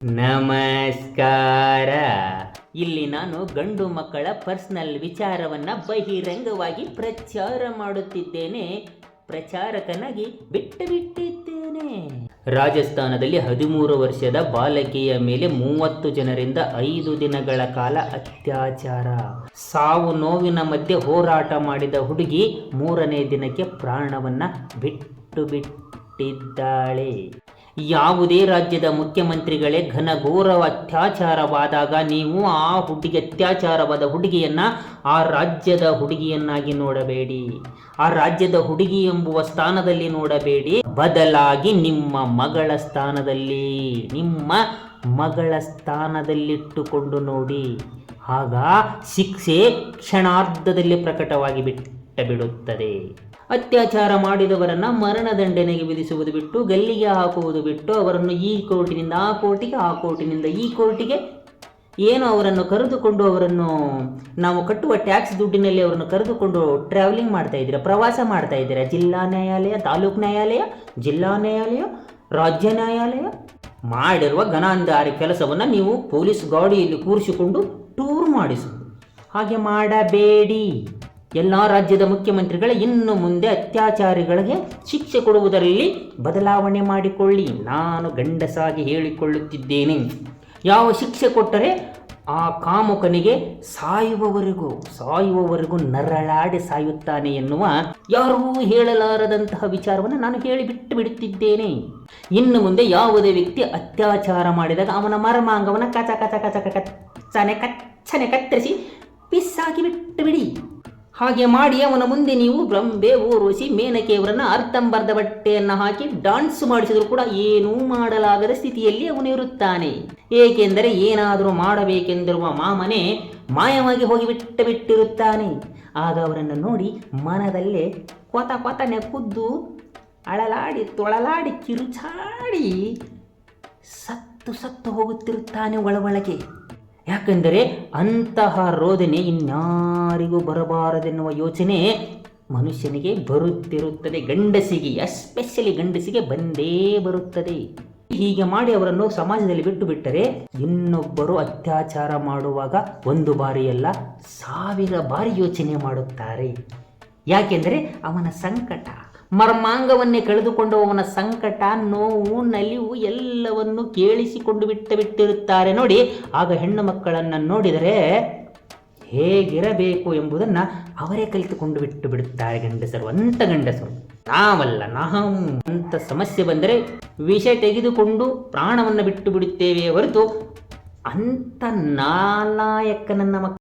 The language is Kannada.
ನಮಸ್ಕಾರ. ಇಲ್ಲಿ ನಾನು ಗಂಡು ಮಕ್ಕಳ ಪರ್ಸನಲ್ ವಿಚಾರವನ್ನು ಬಹಿರಂಗವಾಗಿ ಪ್ರಚಾರ ಮಾಡುತ್ತಿದ್ದೇನೆ. ಪ್ರಚಾರಕನಾಗಿ ಬಿಟ್ಟಿದ್ದೇನೆ. ರಾಜಸ್ಥಾನದಲ್ಲಿ 13 ವರ್ಷದ ಬಾಲಕಿಯ ಮೇಲೆ 30 ಜನರಿಂದ 5 ದಿನಗಳ ಕಾಲ ಅತ್ಯಾಚಾರ. ಸಾವು ನೋವಿನ ಮಧ್ಯೆ ಹೋರಾಟ ಮಾಡಿದ ಹುಡುಗಿ 3ನೇ ದಿನಕ್ಕೆ ಪ್ರಾಣವನ್ನ ಬಿಟ್ಟಿದ್ದಾಳೆ. ಯಾವುದೇ ರಾಜ್ಯದ ಮುಖ್ಯಮಂತ್ರಿಗಳೇ ಘನಘೋರ ಅತ್ಯಾಚಾರವಾದಾಗ ನೀವು ಅತ್ಯಾಚಾರವಾದ ಹುಡುಗಿಯನ್ನ ಆ ರಾಜ್ಯದ ಹುಡುಗಿಯನ್ನಾಗಿ ನೋಡಬೇಡಿ, ಆ ರಾಜ್ಯದ ಹುಡುಗಿ ಎಂಬುವ ಸ್ಥಾನದಲ್ಲಿ ನೋಡಬೇಡಿ. ಬದಲಾಗಿ ನಿಮ್ಮ ಮಗಳ ಸ್ಥಾನದಲ್ಲಿಟ್ಟುಕೊಂಡು ನೋಡಿ. ಆಗ ಶಿಕ್ಷೆ ಕ್ಷಣಾರ್ಧದಲ್ಲಿ ಪ್ರಕಟವಾಗಿ ಬಿಡುತ್ತದೆ. ಅತ್ಯಾಚಾರ ಮಾಡಿದವರನ್ನು ಮರಣದಂಡನೆಗೆ ವಿಧಿಸುವುದು ಬಿಟ್ಟು, ಗಲ್ಲಿಗೆ ಹಾಕುವುದು ಬಿಟ್ಟು, ಅವರನ್ನು ಈ ಕೋರ್ಟಿನಿಂದ ಆ ಕೋರ್ಟಿಗೆ, ಆ ಕೋರ್ಟಿನಿಂದ ಈ ಕೋರ್ಟಿಗೆ ಏನು ಅವರನ್ನು ಕರೆದುಕೊಂಡು ನಾವು ಕಟ್ಟುವ ಟ್ಯಾಕ್ಸ್ ದುಡ್ಡಿನಲ್ಲಿ ಅವರನ್ನು ಕರೆದುಕೊಂಡು ಟ್ರಾವೆಲಿಂಗ್ ಮಾಡ್ತಾ ಇದ್ದೀರಾ, ಪ್ರವಾಸ ಮಾಡ್ತಾ ಇದ್ದೀರಾ. ಜಿಲ್ಲಾ ನ್ಯಾಯಾಲಯ, ತಾಲೂಕು ನ್ಯಾಯಾಲಯ, ಜಿಲ್ಲಾ ನ್ಯಾಯಾಲಯ, ರಾಜ್ಯ ನ್ಯಾಯಾಲಯ ಮಾಡಿರುವ ಘನಾಂಧಾರಿ ಕೆಲಸವನ್ನು ನೀವು ಪೊಲೀಸ್ ಗಾಡಿಯಲ್ಲಿ ಕೂರಿಸಿಕೊಂಡು ಟೂರ್ ಮಾಡಿಸುವುದು. ಹಾಗೆ ಮಾಡಬೇಡಿ. ಎಲ್ಲ ರಾಜ್ಯದ ಮುಖ್ಯಮಂತ್ರಿಗಳ ಇನ್ನು ಮುಂದೆ ಅತ್ಯಾಚಾರಿಗಳಿಗೆ ಶಿಕ್ಷೆ ಕೊಡುವುದರಲ್ಲಿ ಬದಲಾವಣೆ ಮಾಡಿಕೊಳ್ಳಿ. ನಾನು ಗಂಡಸಾಗಿ ಹೇಳಿಕೊಳ್ಳುತ್ತಿದ್ದೇನೆ. ಯಾವ ಶಿಕ್ಷೆ ಕೊಟ್ಟರೆ ಆ ಕಾಮುಕನಿಗೆ ಸಾಯುವವರೆಗೂ ನರಳಾಡಿ ಸಾಯುತ್ತಾನೆ ಎನ್ನುವ ಯಾರೂ ಹೇಳಲಾರದಂತಹ ವಿಚಾರವನ್ನು ನಾನು ಹೇಳಿಬಿಟ್ಟು ಬಿಡುತ್ತಿದ್ದೇನೆ. ಇನ್ನು ಮುಂದೆ ಯಾವುದೇ ವ್ಯಕ್ತಿ ಅತ್ಯಾಚಾರ ಮಾಡಿದಾಗ ಅವನ ಮರ್ಮಾಂಗವನ್ನು ಕಚ್ಚನೆ ಕತ್ತರಿಸಿ ಪಿಸ್ಸಾಗಿ ಬಿಟ್ಟು ಬಿಡಿ. ಹಾಗೆ ಮಾಡಿ ಅವನ ಮುಂದೆ ನೀವು ಬ್ರಂಬೆ, ಊರ್ವಶಿ, ಮೇನಕೆಯವರನ್ನು ಅರ್ಧಂಬರ್ಧ ಬಟ್ಟೆಯನ್ನು ಹಾಕಿ ಡಾನ್ಸ್ ಮಾಡಿಸಿದ್ರು ಕೂಡ ಏನೂ ಮಾಡಲಾಗದ ಸ್ಥಿತಿಯಲ್ಲಿ ಅವನು ಇರುತ್ತಾನೆ. ಏಕೆಂದರೆ ಏನಾದರೂ ಮಾಡಬೇಕೆಂದಿರುವ ಮಾಮನೆ ಮಾಯವಾಗಿ ಹೋಗಿ ಬಿಟ್ಟಿರುತ್ತಾನೆ. ಆಗ ಅವರನ್ನು ನೋಡಿ ಮನದಲ್ಲೇ ಕೊತನೆ ಕುದ್ದು ಅಳಲಾಡಿ ತೊಳಲಾಡಿ ಕಿರುಚಾಡಿ ಸತ್ತು ಹೋಗುತ್ತಿರುತ್ತಾನೆ ಒಳಗೆ. ಯಾಕೆಂದರೆ ಅಂತಹ ರೋದನೆ ಇನ್ಯಾರಿಗೂ ಬರಬಾರದೆನ್ನುವ ಯೋಚನೆ ಮನುಷ್ಯನಿಗೆ ಬರುತ್ತಿರುತ್ತದೆ. ಗಂಡಸಿಗೆ, ಎಸ್ಪೆಷಲಿ ಗಂಡಸಿಗೆ ಬಂದೇ ಬರುತ್ತದೆ. ಹೀಗೆ ಮಾಡಿ ಅವರನ್ನು ಸಮಾಜದಲ್ಲಿ ಬಿಟ್ಟರೆ ಇನ್ನೊಬ್ಬರು ಅತ್ಯಾಚಾರ ಮಾಡುವಾಗ 1 ಬಾರಿಯಲ್ಲ 1000 ಬಾರಿ ಯೋಚನೆ ಮಾಡುತ್ತಾರೆ. ಯಾಕೆಂದರೆ ಅವನ ಸಂಕಟ, ಮರ್ಮಾಂಗವನ್ನೇ ಕಳೆದುಕೊಂಡವನ ಸಂಕಟ, ನೋವು, ನಲಿವು ಎಲ್ಲವನ್ನು ಕೇಳಿಸಿಕೊಂಡು ಬಿಟ್ಟಿರುತ್ತಾರೆ ನೋಡಿ. ಆಗ ಹೆಣ್ಣು ಮಕ್ಕಳನ್ನು ನೋಡಿದರೆ ಹೇಗಿರಬೇಕು ಎಂಬುದನ್ನು ಅವರೇ ಕಲಿತುಕೊಂಡು ಬಿಡುತ್ತಾರೆ ಗಂಡಸರು. ನಾವಲ್ಲ, ನಾವು ಅಂತ ಸಮಸ್ಯೆ ಬಂದರೆ ವಿಷ ತೆಗೆದುಕೊಂಡು ಪ್ರಾಣವನ್ನು ಬಿಟ್ಟು ಬಿಡುತ್ತೇವೆ ಹೊರತು ಅಂಥ ನಾಲಾಯಕನನ್ನ